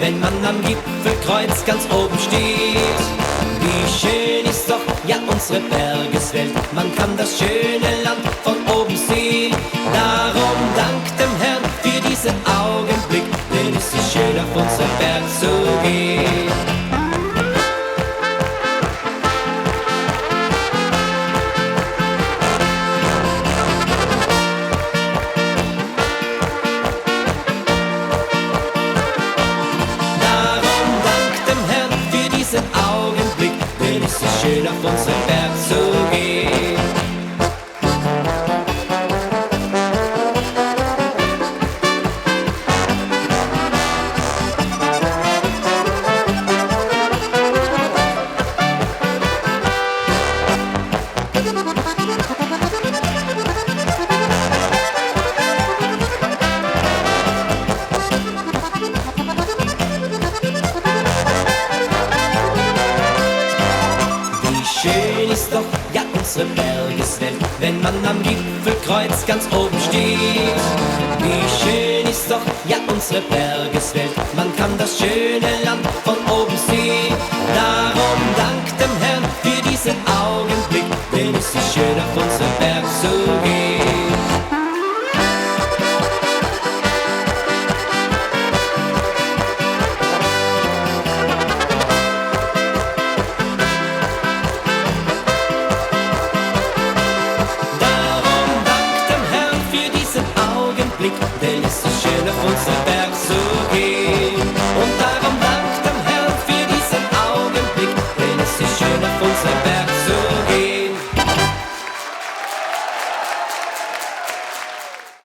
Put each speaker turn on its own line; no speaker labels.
wenn man am Gipfelkreuz ganz oben steht. Wie schön ist doch, ja, unsere Bergeswelt, man kann das schöne Land von oben sehen. Darum dank dem Herrn für diesen Augenblick, denn es ist schön auf unseren Berg zu gehen. Augenblick, denn es ist schön auf unseren Berg zu gehen. Schön ist doch, ja, unsere Bergeswelt, wenn man am Gipfelkreuz ganz oben steht. Wie schön ist doch, ja, unsere Bergeswelt, man kann das schöne Land von oben sehen.